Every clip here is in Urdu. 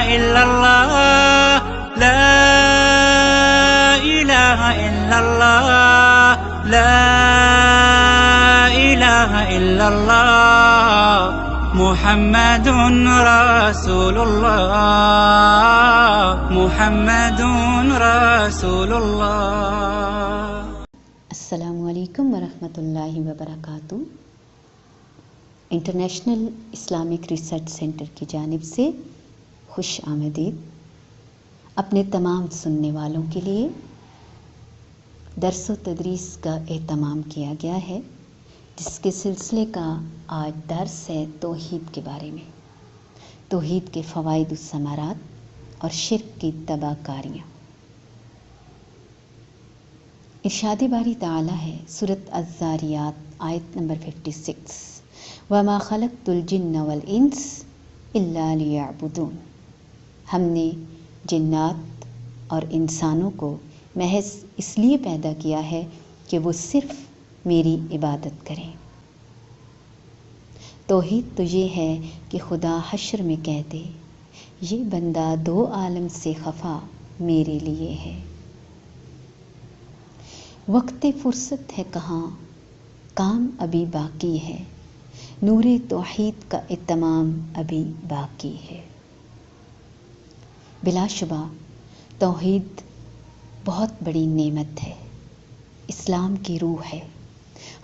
إلا الله لا إله إلا الله لا إله إلا الله محمد رسول الله محمد رسول الله. السلام علیکم ورحمۃ اللہ وبرکاتہ. انٹرنیشنل اسلامک ریسرچ سینٹر کی جانب سے خوش آمدید. اپنے تمام سننے والوں کے لیے درس و تدریس کا اہتمام کیا گیا ہے، جس کے سلسلے کا آج درس ہے توحید کے بارے میں، توحید کے فوائد و ثمرات اور شرک کی تباہ کاریاں. ارشاد باری تعالی ہے سورۃ الذاریات آیت نمبر 56، وَمَا خَلَقْتُ الْجِنَّ وَالْإِنسَ إِلَّا لِيَعْبُدُونَ. ہم نے جنات اور انسانوں کو محض اس لیے پیدا کیا ہے کہ وہ صرف میری عبادت کریں. توحید تو یہ ہے کہ خدا حشر میں کہہ دے یہ بندہ دو عالم سے خفا میرے لیے ہے. وقت فرصت ہے کہاں، کام ابھی باقی ہے، نور توحید کا اتمام ابھی باقی ہے. بلا شبہ توحید بہت بڑی نعمت ہے، اسلام کی روح ہے.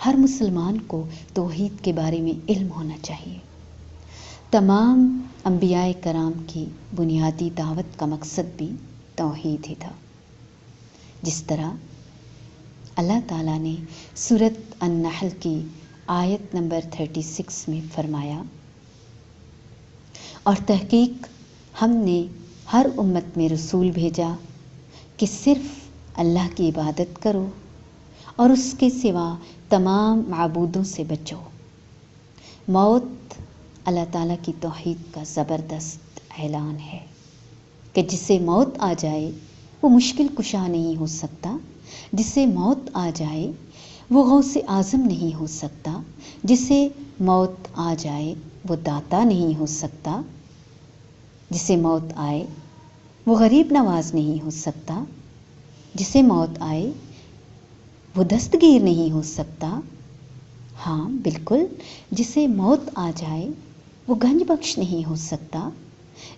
ہر مسلمان کو توحید کے بارے میں علم ہونا چاہیے. تمام انبیاء کرام کی بنیادی دعوت کا مقصد بھی توحید ہی تھا. جس طرح اللہ تعالیٰ نے سورۃ النحل کی آیت نمبر 36 میں فرمایا، اور تحقیق ہم نے ہر امت میں رسول بھیجا کہ صرف اللہ کی عبادت کرو اور اس کے سوا تمام معبودوں سے بچو. موت اللہ تعالیٰ کی توحید کا زبردست اعلان ہے کہ جسے موت آ جائے وہ مشکل کشا نہیں ہو سکتا، جسے موت آ جائے وہ غوث اعظم نہیں ہو سکتا، جسے موت آ جائے وہ داتا نہیں ہو سکتا، جسے موت آئے وہ غریب نواز نہیں ہو سکتا، جسے موت آئے وہ دستگیر نہیں ہو سکتا. ہاں بالکل، جسے موت آ جائے وہ گنج بخش نہیں ہو سکتا،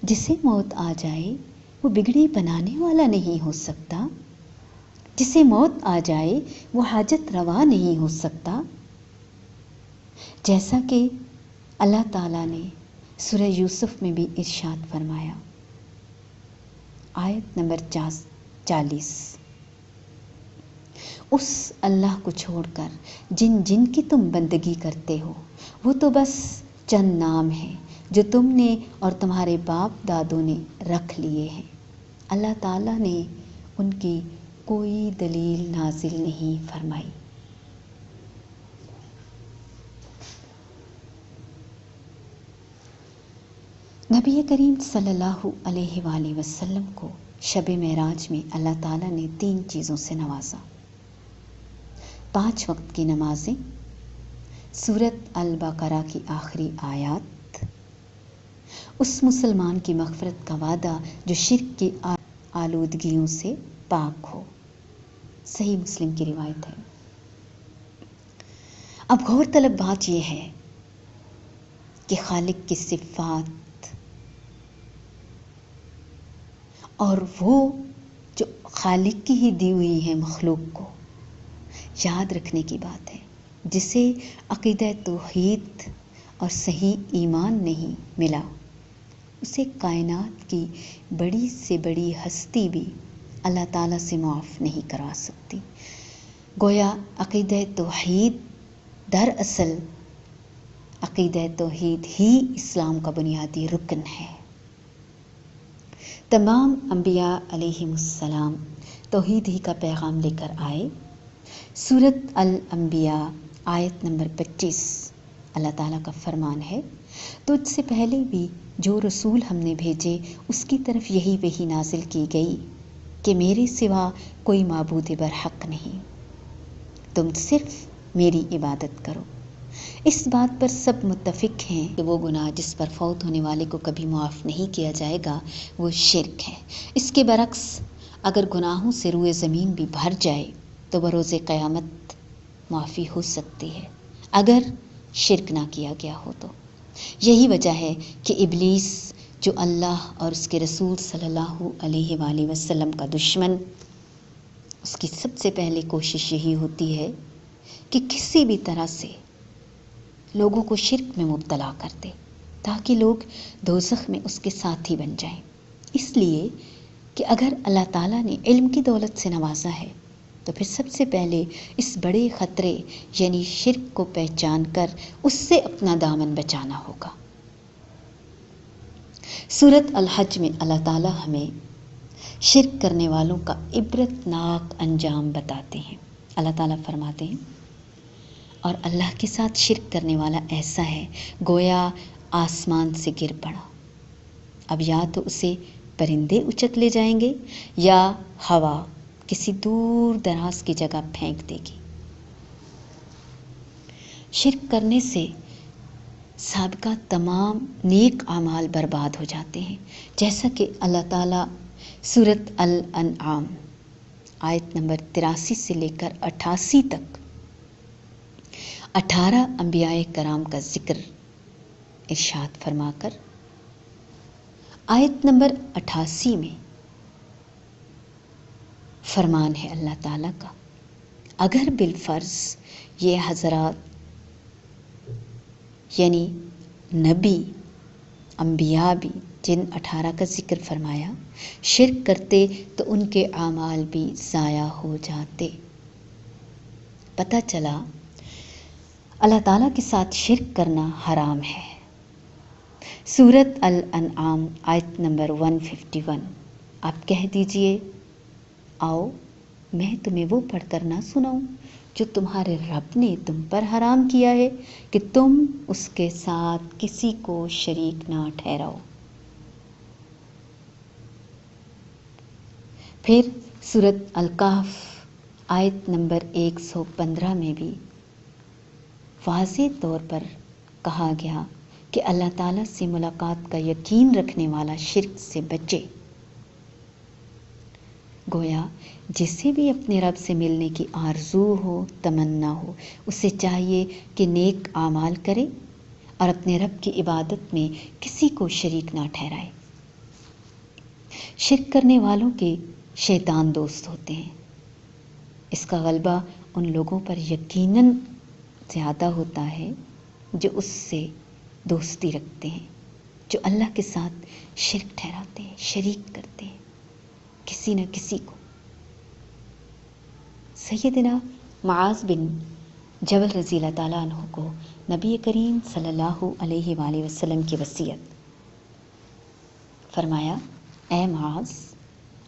جسے موت آ جائے وہ بگڑی بنانے والا نہیں ہو سکتا، جسے موت آ جائے وہ حاجت روا نہیں ہو سکتا. جیسا کہ اللہ تعالیٰ نے سورہ یوسف میں بھی ارشاد فرمایا، آیت نمبر 40، اس اللہ کو چھوڑ کر جن کی تم بندگی کرتے ہو وہ تو بس چند نام ہیں جو تم نے اور تمہارے باپ دادوں نے رکھ لیے ہیں. اللہ تعالیٰ نے ان کی کوئی دلیل نازل نہیں فرمائی. نبی کریم صلی اللہ علیہ وآلہ وسلم کو شب معراج میں اللہ تعالیٰ نے 3 چیزوں سے نوازا: 5 وقت کی نمازیں، سورۃ البقرہ کی آخری آیات، اس مسلمان کی مغفرت کا وعدہ جو شرک کی آلودگیوں سے پاک ہو. صحیح مسلم کی روایت ہے. اب غور طلب بات یہ ہے کہ خالق کی صفات اور وہ جو خالق کی ہی دی ہوئی ہے مخلوق کو یاد رکھنے کی بات ہے. جسے عقیدہ توحید اور صحیح ایمان نہیں ملا، اسے کائنات کی بڑی سے بڑی ہستی بھی اللہ تعالیٰ سے معاف نہیں کروا سکتی. گویا عقیدہ توحید دراصل عقیدہ توحید ہی اسلام کا بنیادی رکن ہے. تمام انبیاء علیہم السلام توحید ہی کا پیغام لے کر آئے. سورۃ الانبیاء آیت نمبر 25 اللہ تعالیٰ کا فرمان ہے، تجھ سے پہلے بھی جو رسول ہم نے بھیجے اس کی طرف یہی وحی نازل کی گئی کہ میرے سوا کوئی معبود برحق نہیں، تم صرف میری عبادت کرو. اس بات پر سب متفق ہیں کہ وہ گناہ جس پر فوت ہونے والے کو کبھی معاف نہیں کیا جائے گا وہ شرک ہے۔ اس کے برعکس اگر گناہوں سے روئے زمین بھی بھر جائے تو بروز قیامت معافی ہو سکتی ہے اگر شرک نہ کیا گیا ہو تو۔ یہی وجہ ہے کہ ابلیس جو اللہ اور اس کے رسول صلی اللہ علیہ وآلہ وسلم کا دشمن، اس کی سب سے پہلے کوشش یہی ہوتی ہے کہ کسی بھی طرح سے لوگوں کو شرک میں مبتلا کر دے تاکہ لوگ دوزخ میں اس کے ساتھی بن جائیں۔ اس لیے کہ اگر اللہ تعالیٰ نے علم کی دولت سے نوازا ہے تو پھر سب سے پہلے اس بڑے خطرے یعنی شرک کو پہچان کر اس سے اپنا دامن بچانا ہوگا۔ سورۃ الحج میں اللہ تعالیٰ ہمیں شرک کرنے والوں کا عبرت ناک انجام بتاتے ہیں۔ اللہ تعالیٰ فرماتے ہیں، اور اللہ کے ساتھ شرک کرنے والا ایسا ہے گویا آسمان سے گر پڑا، اب یا تو اسے پرندے اچک لے جائیں گے یا ہوا کسی دور دراز کی جگہ پھینک دے گی۔ شرک کرنے سے سابقہ تمام نیک اعمال برباد ہو جاتے ہیں، جیسا کہ اللہ تعالیٰ سورۃ الانعام آیت نمبر 83 سے لے کر 88 تک 18 انبیاء کرام کا ذکر ارشاد فرما کر آیت نمبر 88 میں فرمان ہے اللہ تعالیٰ کا، اگر بالفرض یہ حضرات یعنی نبی انبیاء بھی جن 18 کا ذکر فرمایا شرک کرتے تو ان کے اعمال بھی ضائع ہو جاتے۔ پتہ چلا اللہ تعالیٰ کے ساتھ شرک کرنا حرام ہے۔ سورۃ الانعام آیت نمبر 151، آپ کہہ دیجئے آؤ میں تمہیں وہ پڑھ کر نہ سناؤں جو تمہارے رب نے تم پر حرام کیا ہے کہ تم اس کے ساتھ کسی کو شریک نہ ٹھہراؤ۔ پھر سورۃ الکہف آیت نمبر 115 میں بھی واضح طور پر کہا گیا کہ اللہ تعالیٰ سے ملاقات کا یقین رکھنے والا شرک سے بچے۔ گویا جسے بھی اپنے رب سے ملنے کی آرزو ہو، تمنا ہو، اسے چاہیے کہ نیک اعمال کرے اور اپنے رب کی عبادت میں کسی کو شریک نہ ٹھہرائے۔ شرک کرنے والوں کے شیطان دوست ہوتے ہیں، اس کا غلبہ ان لوگوں پر یقیناً زیادہ ہوتا ہے جو اس سے دوستی رکھتے ہیں، جو اللہ کے ساتھ شرک ٹھہراتے ہیں، شریک کرتے ہیں کسی نہ کسی کو۔ سیدنا معاذ بن جبل رضی اللہ تعالیٰ عنہ کو نبی کریم صلی اللہ علیہ وآلہ وسلم کی وصیت فرمایا، اے معاذ،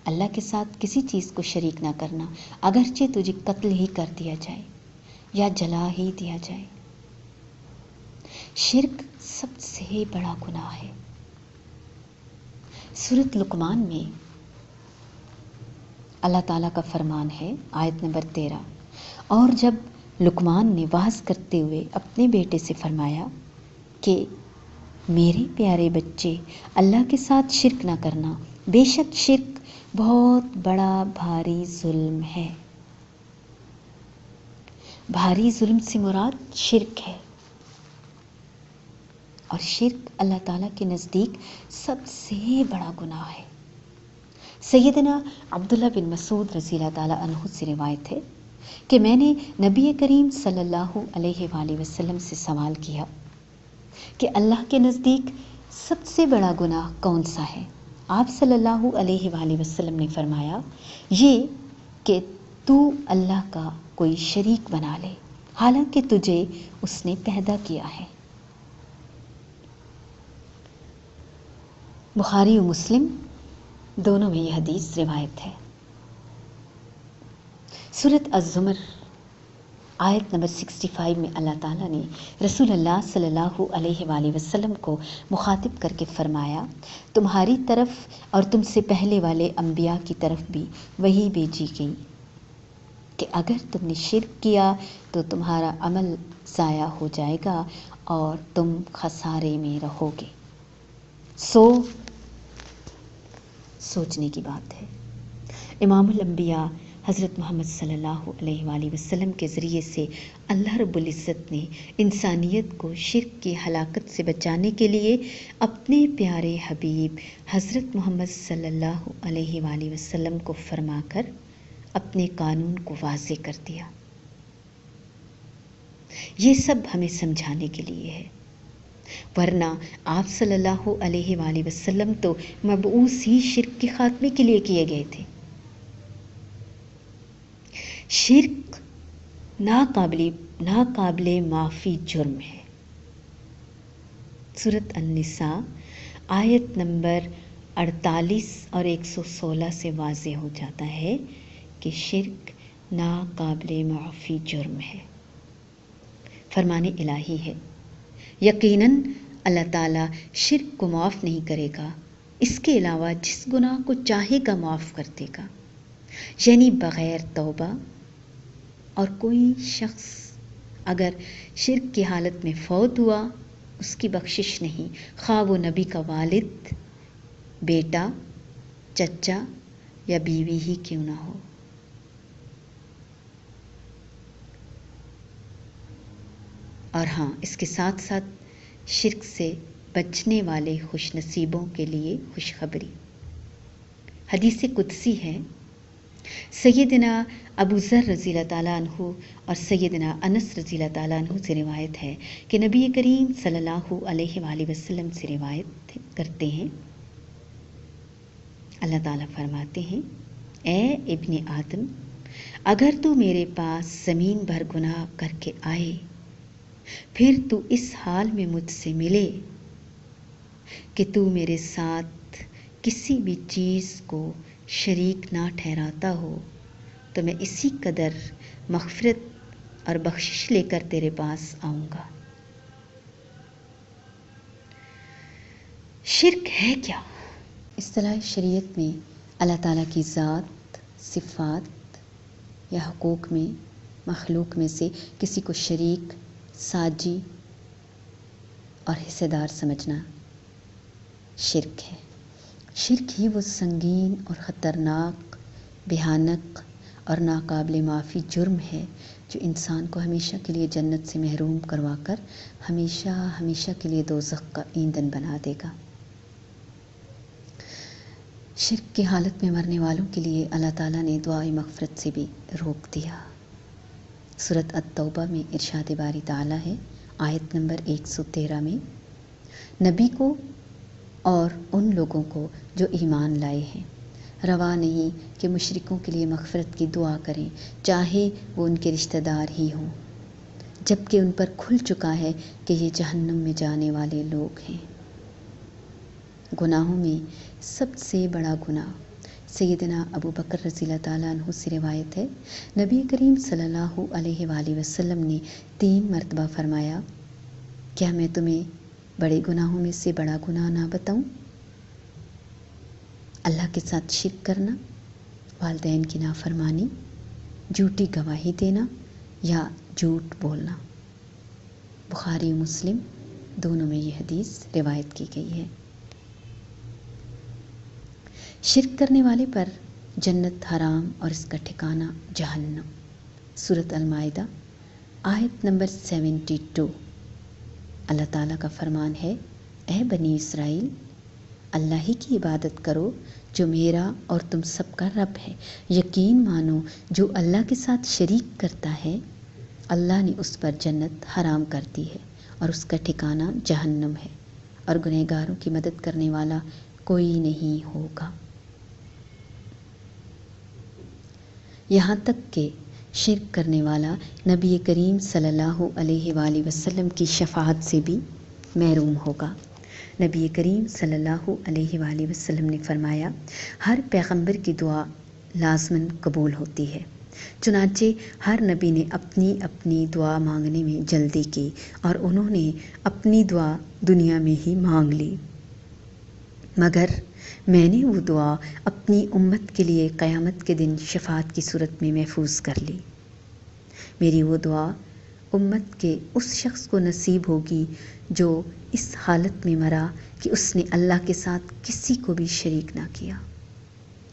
اللہ کے ساتھ کسی چیز کو شریک نہ کرنا، اگرچہ تجھے قتل ہی کر دیا جائے یا جلا ہی دیا جائے۔ شرک سب سے بڑا گناہ ہے۔ سورۃ لقمان میں اللہ تعالیٰ کا فرمان ہے آیت نمبر 13، اور جب لقمان نے وعظ کرتے ہوئے اپنے بیٹے سے فرمایا کہ میرے پیارے بچے اللہ کے ساتھ شرک نہ کرنا، بے شک شرک بہت بڑا بھاری ظلم ہے۔ بھاری ظلم سے مراد شرک ہے، اور شرک اللہ تعالیٰ کے نزدیک سب سے بڑا گناہ ہے۔ سیدنا عبداللہ بن مسعود رضی اللہ تعالیٰ عنہ سے روایت ہے کہ میں نے نبی کریم صلی اللہ علیہ وآلہ وسلم سے سوال کیا کہ اللہ کے نزدیک سب سے بڑا گناہ کون سا ہے؟ آپ صلی اللہ علیہ وآلہ وسلم نے فرمایا، یہ کہ تو اللہ کا کوئی شریک بنا لے حالانکہ تجھے اس نے پیدا کیا ہے۔ بخاری و مسلم دونوں میں یہ حدیث روایت ہے۔ سورۃ الزمر آیت نمبر 65 میں اللہ تعالیٰ نے رسول اللہ صلی اللہ علیہ وآلہ وسلم کو مخاطب کر کے فرمایا، تمہاری طرف اور تم سے پہلے والے انبیاء کی طرف بھی وحی بھیجی گئی، کہ اگر تم نے شرک کیا تو تمہارا عمل ضائع ہو جائے گا اور تم خسارے میں رہو گے۔ سوچنے کی بات ہے۔ امام الانبیاء حضرت محمد صلی اللہ علیہ وآلہ وسلم کے ذریعے سے اللہ رب العزت نے انسانیت کو شرک کی ہلاکت سے بچانے کے لیے اپنے پیارے حبیب حضرت محمد صلی اللہ علیہ وآلہ وسلم کو فرما کر اپنے قانون کو واضح کر دیا۔ یہ سب ہمیں سمجھانے کے لیے ہے، ورنہ آپ صلی اللہ علیہ وآلہ وسلم تو مبعوث ہی شرک کے خاتمے کے لیے کیے گئے تھے۔ شرک ناقابل معافی جرم ہے۔ سورۃ النساء آیت نمبر 48 اور 116 سے واضح ہو جاتا ہے کہ شرک ناقابل معافی جرم ہے۔ فرمان الہی ہے، یقیناً اللہ تعالیٰ شرک کو معاف نہیں کرے گا، اس کے علاوہ جس گناہ کو چاہے گا معاف کر دے گا، یعنی بغیر توبہ۔ اور کوئی شخص اگر شرک کی حالت میں فوت ہوا، اس کی بخشش نہیں، خواہ وہ نبی کا والد، بیٹا، چچا یا بیوی ہی کیوں نہ ہو۔ اور ہاں، اس کے ساتھ ساتھ شرک سے بچنے والے خوش نصیبوں کے لیے خوشخبری۔ حدیث قدسی ہے، سیدنا ابو ذر رضی اللہ تعالیٰ عنہ اور سیدنا انس رضی اللہ تعالیٰ عنہ سے روایت ہے کہ نبی کریم صلی اللہ علیہ وآلہ وسلم سے روایت کرتے ہیں، اللہ تعالیٰ فرماتے ہیں، اے ابن آدم، اگر تو میرے پاس زمین بھر گناہ کر کے آئے، پھر تو اس حال میں مجھ سے ملے کہ تو میرے ساتھ کسی بھی چیز کو شریک نہ ٹھہراتا ہو، تو میں اسی قدر مغفرت اور بخشش لے کر تیرے پاس آؤں گا۔ شرک ہے کیا؟ اصطلاح شریعت میں اللہ تعالیٰ کی ذات، صفات یا حقوق میں مخلوق میں سے کسی کو شریک، ساجی اور حصے دار سمجھنا شرک ہے۔ شرک ہی وہ سنگین اور خطرناک، بھیانک اور ناقابل معافی جرم ہے جو انسان کو ہمیشہ کے لیے جنت سے محروم کروا کر ہمیشہ کے لیے دوزخ کا ایندھن بنا دے گا۔ شرک کی حالت میں مرنے والوں کے لیے اللہ تعالیٰ نے دعائے مغفرت سے بھی روک دیا۔ سورۃ التوبہ میں ارشاد باری تعالیٰ ہے، آیت نمبر 113 میں، نبی کو اور ان لوگوں کو جو ایمان لائے ہیں روا نہیں کہ مشرکوں کے لیے مغفرت کی دعا کریں، چاہے وہ ان کے رشتہ دار ہی ہوں، جبکہ ان پر کھل چکا ہے کہ یہ جہنم میں جانے والے لوگ ہیں۔ گناہوں میں سب سے بڑا گناہ، سیدنا ابو بکر رضی اللہ تعالیٰ عنہ سے روایت ہے، نبی کریم صلی اللہ علیہ وآلہ وسلم نے 3 مرتبہ فرمایا، کیا میں تمہیں بڑے گناہوں میں سے بڑا گناہ نہ بتاؤں؟ اللہ کے ساتھ شرک کرنا، والدین کی نافرمانی، جھوٹی گواہی دینا یا جھوٹ بولنا۔ بخاری و مسلم دونوں میں یہ حدیث روایت کی گئی ہے۔ شرک کرنے والے پر جنت حرام اور اس کا ٹھکانہ جہنم۔ سورۃ المائدہ آیت نمبر 72۔ اللہ تعالیٰ کا فرمان ہے، اے بنی اسرائیل، اللہ ہی کی عبادت کرو جو میرا اور تم سب کا رب ہے، یقین مانو جو اللہ کے ساتھ شریک کرتا ہے اللہ نے اس پر جنت حرام کر دی ہے اور اس کا ٹھکانہ جہنم ہے، اور گنہگاروں کی مدد کرنے والا کوئی نہیں ہوگا۔ یہاں تک کہ شرک کرنے والا نبی کریم صلی اللہ علیہ وآلہ وسلم کی شفاعت سے بھی محروم ہوگا۔ نبی کریم صلی اللہ علیہ وآلہ وسلم نے فرمایا، ہر پیغمبر کی دعا لازماً قبول ہوتی ہے، چنانچہ ہر نبی نے اپنی اپنی دعا مانگنے میں جلدی کی اور انہوں نے اپنی دعا دنیا میں ہی مانگ لی، مگر میں نے وہ دعا اپنی امت کے لیے قیامت کے دن شفاعت کی صورت میں محفوظ کر لی۔ میری وہ دعا امت کے اس شخص کو نصیب ہوگی جو اس حالت میں مرا کہ اس نے اللہ کے ساتھ کسی کو بھی شریک نہ کیا۔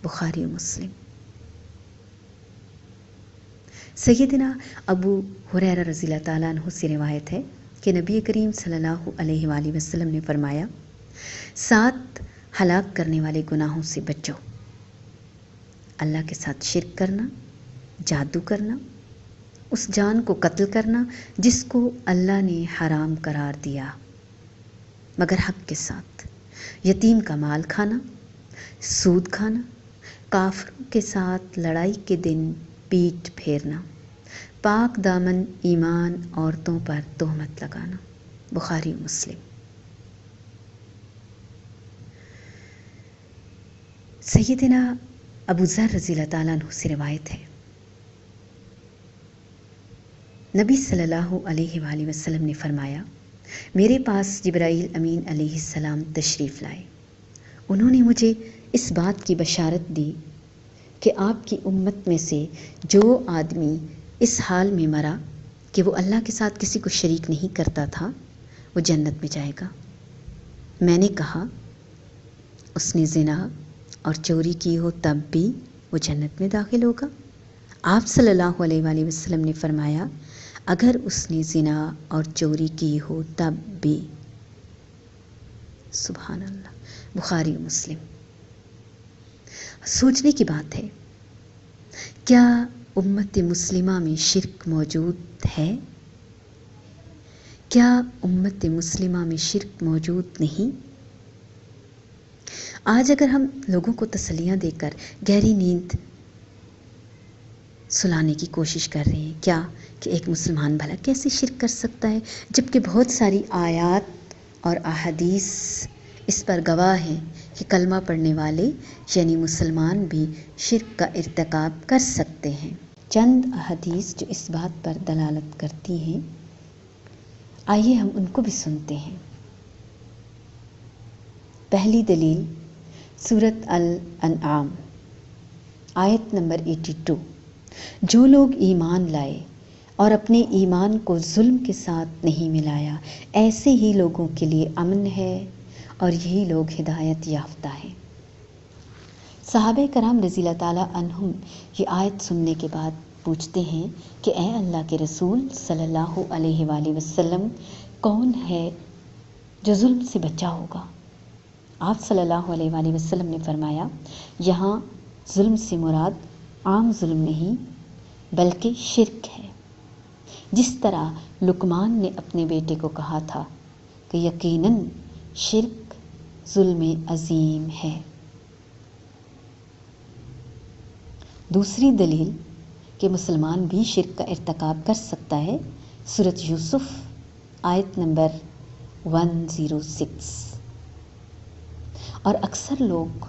بخاری و مسلم۔ سیدنا ابو ہریرہ رضی اللہ تعالیٰ عنہ سے روایت ہے کہ نبی کریم صلی اللہ علیہ وآلہ وسلم نے فرمایا، 7 ہلاک کرنے والے گناہوں سے بچو: اللہ کے ساتھ شرک کرنا، جادو کرنا، اس جان کو قتل کرنا جس کو اللہ نے حرام قرار دیا مگر حق کے ساتھ، یتیم کا مال کھانا، سود کھانا، کافروں کے ساتھ لڑائی کے دن پیٹھ پھیرنا، پاک دامن ایمان عورتوں پر تہمت لگانا۔ بخاری و مسلم۔ سیدنا ابو ذر رضی اللہ تعالیٰ عنہ سے روایت ہے، نبی صلی اللہ علیہ وآلہ وسلم نے فرمایا، میرے پاس جبرائیل امین علیہ السلام تشریف لائے۔ انہوں نے مجھے اس بات کی بشارت دی کہ آپ کی امت میں سے جو آدمی اس حال میں مرا کہ وہ اللہ کے ساتھ کسی کو شریک نہیں کرتا تھا، وہ جنت میں جائے گا۔ میں نے کہا، اس نے زنا اور چوری کی ہو تب بھی وہ جنت میں داخل ہوگا؟ آپ صلی اللہ علیہ وآلہ وسلم نے فرمایا، اگر اس نے زنا اور چوری کی ہو تب بھی۔ سبحان اللہ۔ بخاری و مسلم۔ سوچنے کی بات ہے، کیا امت مسلمہ میں شرک موجود ہے؟ کیا امت مسلمہ میں شرک موجود نہیں؟ آج اگر ہم لوگوں کو تسلیاں دے کر گہری نیند سلانے کی کوشش کر رہے ہیں، کیا کہ ایک مسلمان بھلا کیسے شرک کر سکتا ہے، جبکہ بہت ساری آیات اور احادیث اس پر گواہ ہیں کہ کلمہ پڑھنے والے یعنی مسلمان بھی شرک کا ارتکاب کر سکتے ہیں۔ چند احادیث جو اس بات پر دلالت کرتی ہیں، آئیے ہم ان کو بھی سنتے ہیں۔ پہلی دلیل سورۃ الانعام آیت نمبر 82، جو لوگ ایمان لائے اور اپنے ایمان کو ظلم کے ساتھ نہیں ملایا، ایسے ہی لوگوں کے لیے امن ہے اور یہی لوگ ہدایت یافتہ ہیں۔ صحابہ کرام رضی اللہ تعالیٰ عنہم یہ آیت سننے کے بعد پوچھتے ہیں کہ اے اللہ کے رسول صلی اللہ علیہ وآلہ وسلم، کون ہے جو ظلم سے بچا ہوگا؟ آپ صلی اللہ علیہ وآلہ وسلم نے فرمایا، یہاں ظلم سے مراد عام ظلم نہیں بلکہ شرک ہے، جس طرح لقمان نے اپنے بیٹے کو کہا تھا کہ یقیناً شرک ظلم عظیم ہے۔ دوسری دلیل کہ مسلمان بھی شرک کا ارتکاب کر سکتا ہے، سورۃ یوسف آیت نمبر 106۔ اور اکثر لوگ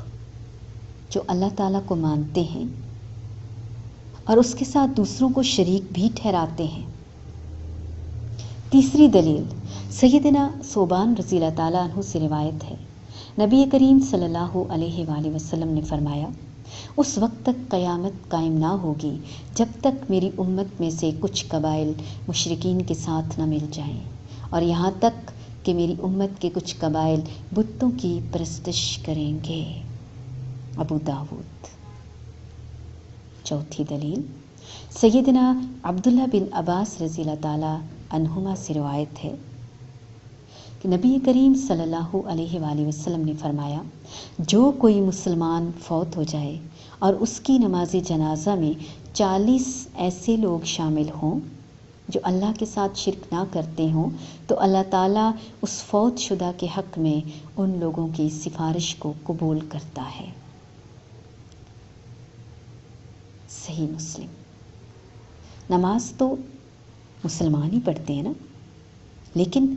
جو اللہ تعالیٰ کو مانتے ہیں اور اس کے ساتھ دوسروں کو شریک بھی ٹھہراتے ہیں۔ تیسری دلیل سیدنا ثوبان رضی اللہ تعالیٰ عنہ سے روایت ہے، نبی کریم صلی اللہ علیہ وآلہ وسلم نے فرمایا، اس وقت تک قیامت قائم نہ ہوگی جب تک میری امت میں سے کچھ قبائل مشرکین کے ساتھ نہ مل جائیں، اور یہاں تک کہ میری امت کے کچھ قبائل بتوں کی پرستش کریں گے۔ ابو داود۔ چوتھی دلیل سیدنا عبداللہ بن عباس رضی اللہ تعالیٰ عنہما سے روایت ہے کہ نبی کریم صلی اللہ علیہ وآلہ وسلم نے فرمایا، جو کوئی مسلمان فوت ہو جائے اور اس کی نماز جنازہ میں 40 ایسے لوگ شامل ہوں جو اللہ کے ساتھ شرک نہ کرتے ہوں، تو اللہ تعالیٰ اس فوت شدہ کے حق میں ان لوگوں کی سفارش کو قبول کرتا ہے۔ صحیح مسلم۔ نماز تو مسلمان ہی پڑھتے ہیں نا، لیکن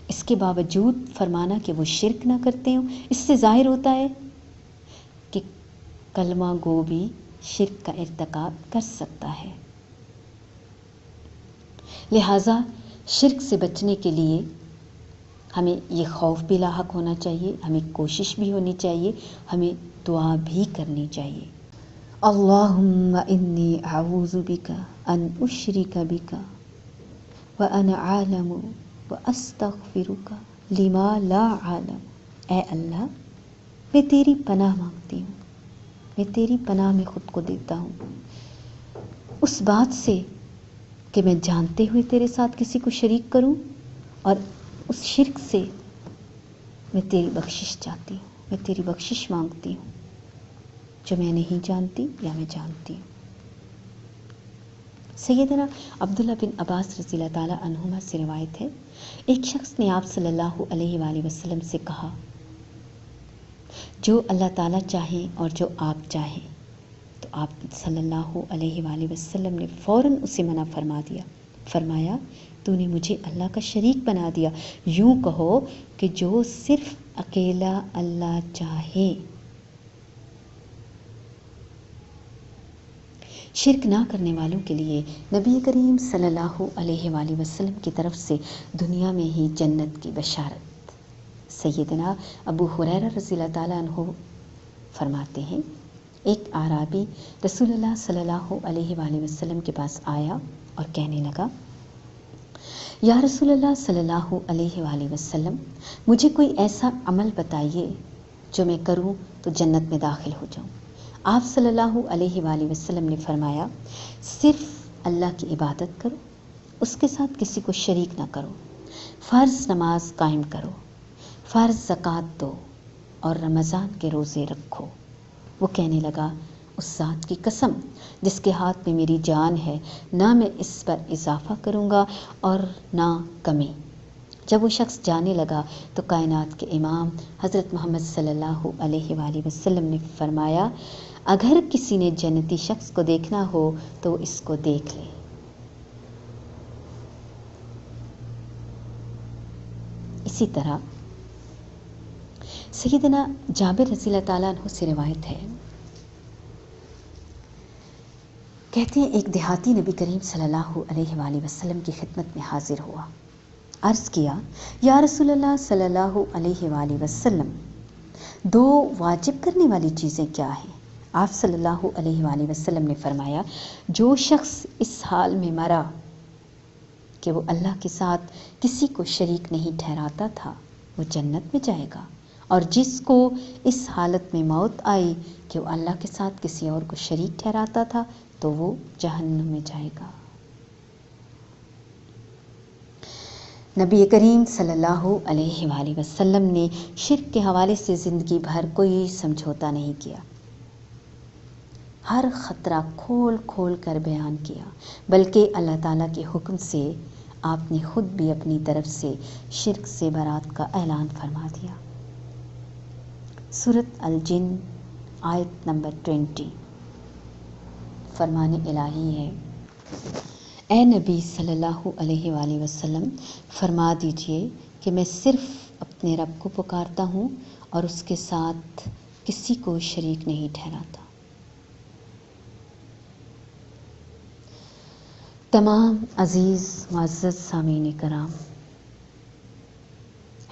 اس کے باوجود فرمانا کہ وہ شرک نہ کرتے ہوں، اس سے ظاہر ہوتا ہے کہ کلمہ گو بھی شرک کا ارتکاب کر سکتا ہے۔ لہٰذا شرک سے بچنے کے لیے ہمیں یہ خوف بھی لاحق ہونا چاہیے، ہمیں کوشش بھی ہونی چاہیے، ہمیں دعا بھی کرنی چاہیے۔ اللہم انی اعوذ بک ان اشرک بک وانا عالم واستغفرک لما لا اعلم۔ اے اللہ، میں تیری پناہ مانگتی ہوں، میں تیری پناہ میں خود کو دیتا ہوں اس بات سے کہ میں جانتے ہوئے تیرے ساتھ کسی کو شریک کروں، اور اس شرک سے میں تیری بخشش چاہتی ہوں، میں تیری بخشش مانگتی ہوں جو میں نہیں جانتی یا میں جانتی ہوں۔ سیدنا عبداللہ بن عباس رضی اللہ تعالیٰ عنہما سے روایت ہے، ایک شخص نے آپ صلی اللہ علیہ وآلہ وسلم سے کہا، جو اللہ تعالیٰ چاہیں اور جو آپ چاہیں، تو آپ صلی اللہ علیہ وآلہ وسلم نے فوراً اسے منع فرما دیا، فرمایا تو نے مجھے اللہ کا شریک بنا دیا، یوں کہو کہ جو صرف اکیلا اللہ چاہے۔ شرک نہ کرنے والوں کے لیے نبی کریم صلی اللہ علیہ وآلہ وسلم کی طرف سے دنیا میں ہی جنت کی بشارت۔ سیدنا ابو ہریرہ رضی اللہ تعالیٰ عنہ فرماتے ہیں، ایک اعرابی رسول اللہ صلی اللہ علیہ وآلہ وسلم کے پاس آیا اور کہنے لگا، یا رسول اللہ صلی اللہ علیہ وآلہ وسلم، مجھے کوئی ایسا عمل بتائیے جو میں کروں تو جنت میں داخل ہو جاؤں۔ آپ صلی اللہ علیہ وآلہ وسلم نے فرمایا، صرف اللہ کی عبادت کرو، اس کے ساتھ کسی کو شریک نہ کرو، فرض نماز قائم کرو، فرض زکوٰۃ دو اور رمضان کے روزے رکھو۔ وہ کہنے لگا، اس ذات کی قسم جس کے ہاتھ میں میری جان ہے، نہ میں اس پر اضافہ کروں گا اور نہ کمی۔ جب وہ شخص جانے لگا تو کائنات کے امام حضرت محمد صلی اللہ علیہ وآلہ وسلم نے فرمایا، اگر کسی نے جنتی شخص کو دیکھنا ہو تو وہ اس کو دیکھ لے۔ اسی طرح سیدنا جابر رضی اللہ تعالیٰ عنہ سے روایت ہے، کہتے ہیں ایک دیہاتی نبی کریم صلی اللہ علیہ وآلہ وسلم کی خدمت میں حاضر ہوا، عرض کیا، یا رسول اللہ صلی اللہ علیہ وآلہ وسلم، دو واجب کرنے والی چیزیں کیا ہیں؟ آپ صلی اللہ علیہ وآلہ وسلم نے فرمایا، جو شخص اس حال میں مرا کہ وہ اللہ کے ساتھ کسی کو شریک نہیں ٹھہراتا تھا، وہ جنت میں جائے گا، اور جس کو اس حالت میں موت آئی کہ وہ اللہ کے ساتھ کسی اور کو شریک ٹھہراتا تھا تو وہ جہنم میں جائے گا۔ نبی کریم صلی اللہ علیہ وآلہ وسلم نے شرک کے حوالے سے زندگی بھر کوئی سمجھوتا نہیں کیا، ہر خطرہ کھول کھول کر بیان کیا، بلکہ اللہ تعالیٰ کے حکم سے آپ نے خود بھی اپنی طرف سے شرک سے برات کا اعلان فرما دیا۔ سورۃ الجن آیت نمبر 20۔ فرمان الہی ہے، اے نبی صلی اللہ علیہ وآلہ وسلم، فرما دیجئے کہ میں صرف اپنے رب کو پکارتا ہوں اور اس کے ساتھ کسی کو شریک نہیں ٹھہراتا۔ تمام عزیز معزز سامعین کرام،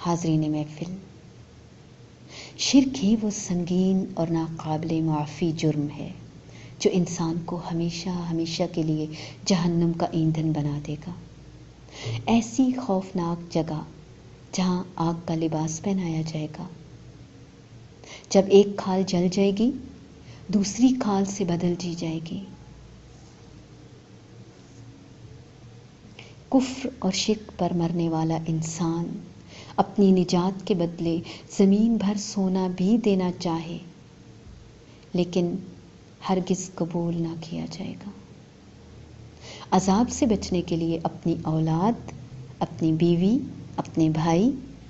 حاضرین محفل، شرک ہی وہ سنگین اور ناقابل معافی جرم ہے جو انسان کو ہمیشہ ہمیشہ کے لیے جہنم کا ایندھن بنا دے گا۔ ایسی خوفناک جگہ جہاں آگ کا لباس پہنایا جائے گا، جب ایک کھال جل جائے گی دوسری کھال سے بدل دی جائے گی۔ کفر اور شرک پر مرنے والا انسان اپنی نجات کے بدلے زمین بھر سونا بھی دینا چاہے لیکن ہرگز قبول نہ کیا جائے گا۔ عذاب سے بچنے کے لیے اپنی اولاد، اپنی بیوی، اپنے بھائی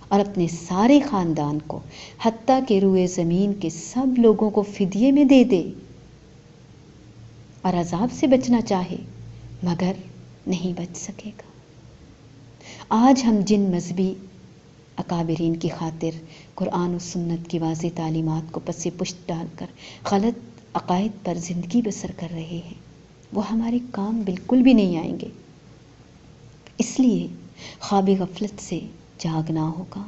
اور اپنے سارے خاندان کو، حتیٰ کہ روئے زمین کے سب لوگوں کو فدیے میں دے دے اور عذاب سے بچنا چاہے مگر نہیں بچ سکے گا۔ آج ہم جن مذہبی اکابرین کی خاطر قرآن و سنت کی واضح تعلیمات کو پس پشت ڈال کر غلط عقائد پر زندگی بسر کر رہے ہیں، وہ ہمارے کام بالکل بھی نہیں آئیں گے۔ اس لیے خواب غفلت سے جاگنا ہوگا،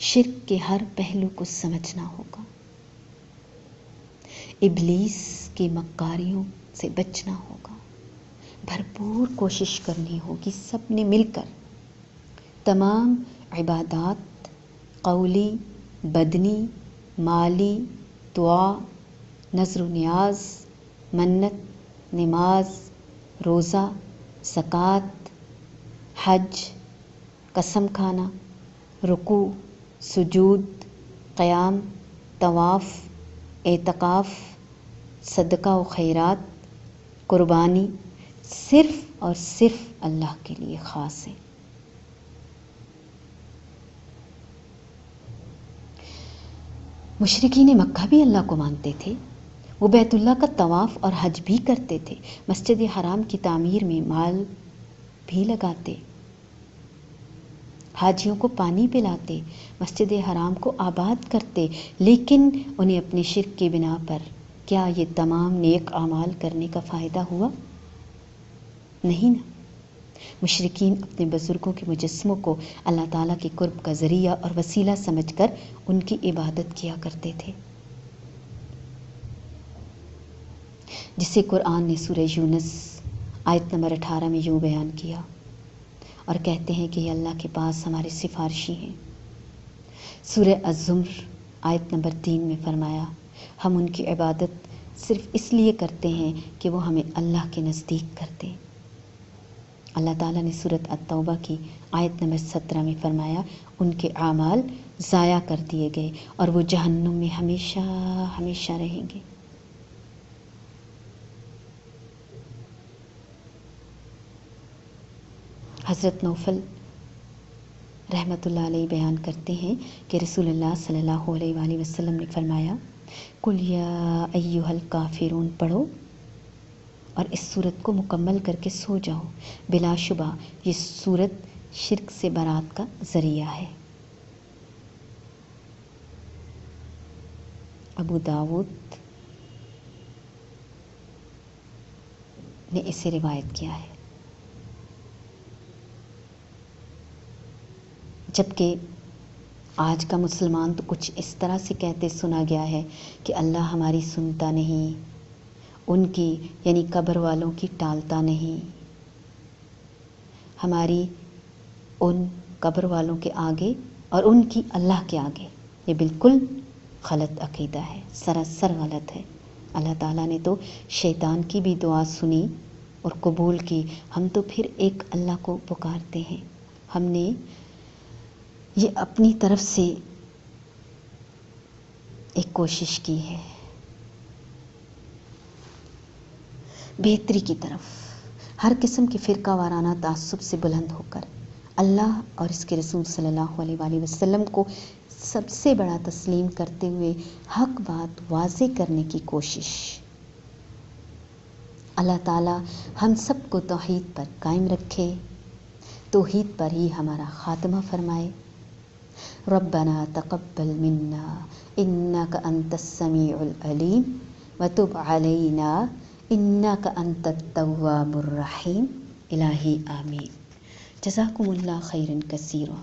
شرک کے ہر پہلو کو سمجھنا ہوگا، ابلیس کی مکاریوں سے بچنا ہوگا، بھرپور کوشش کرنی ہوگی سب نے مل کر تمام عبادات، قولی، بدنی، مالی، دعا، نذر و نیاز، منت، نماز، روزہ، زکوٰۃ، حج، قسم کھانا، رکوع، سجود، قیام، طواف، اعتکاف، صدقہ و خیرات، قربانی صرف اور صرف اللہ کے لیے خاص ہے۔ مشرکین مکہ بھی اللہ کو مانتے تھے، وہ بیت اللہ کا طواف اور حج بھی کرتے تھے، مسجد حرام کی تعمیر میں مال بھی لگاتے، حاجیوں کو پانی پلاتے، مسجد حرام کو آباد کرتے، لیکن انہیں اپنے شرک کی بنا پر کیا یہ تمام نیک اعمال کرنے کا فائدہ ہوا؟ نہیں نا۔ مشرکین اپنے بزرگوں کے مجسموں کو اللہ تعالیٰ کے قرب کا ذریعہ اور وسیلہ سمجھ کر ان کی عبادت کیا کرتے تھے، جسے قرآن نے سورہ یونس آیت نمبر 18 میں یوں بیان کیا، اور کہتے ہیں کہ یہ اللہ کے پاس ہمارے سفارشی ہیں۔ سورہ الزمر آیت نمبر 3 میں فرمایا، ہم ان کی عبادت صرف اس لیے کرتے ہیں کہ وہ ہمیں اللہ کے نزدیک کر دیں۔ اللہ تعالیٰ نے سورۃ التوبہ کی آیت نمبر 17 میں فرمایا، ان کے اعمال ضائع کر دیے گئے اور وہ جہنم میں ہمیشہ ہمیشہ رہیں گے۔ حضرت نوفل رحمۃ اللہ علیہ بیان کرتے ہیں کہ رسول اللہ صلی اللہ علیہ وآلہ وسلم نے فرمایا، قل یا ایھا الکافرون پڑھو اور اس صورت کو مکمل کر کے سو جاؤ، بلا شبہ یہ صورت شرک سے برات کا ذریعہ ہے۔ ابو داؤد نے اسے روایت کیا ہے، جبکہ آج کا مسلمان تو کچھ اس طرح سے کہتے سنا گیا ہے کہ اللہ ہماری سنتا نہیں، ان کی یعنی قبر والوں کی ٹالتا نہیں، ہماری ان قبر والوں کے آگے اور ان کی اللہ کے آگے۔ یہ بالکل غلط عقیدہ ہے، سراسر غلط ہے۔ اللہ تعالیٰ نے تو شیطان کی بھی دعا سنی اور قبول کی، ہم تو پھر ایک اللہ کو پکارتے ہیں۔ ہم نے یہ اپنی طرف سے ایک کوشش کی ہے بہتری کی طرف، ہر قسم کی فرقہ وارانہ تعصب سے بلند ہو کر اللہ اور اس کے رسول صلی اللہ علیہ وآلہ وسلم کو سب سے بڑا تسلیم کرتے ہوئے حق بات واضح کرنے کی کوشش۔ اللہ تعالی ہم سب کو توحید پر قائم رکھے، توحید پر ہی ہمارا خاتمہ فرمائے۔ ربنا تقبل منا انک انت السمیع العلیم وتب علینا انک انت التواب الرحیم۔ الہی آمین۔ جزاکم اللہ خیرا کثیرا۔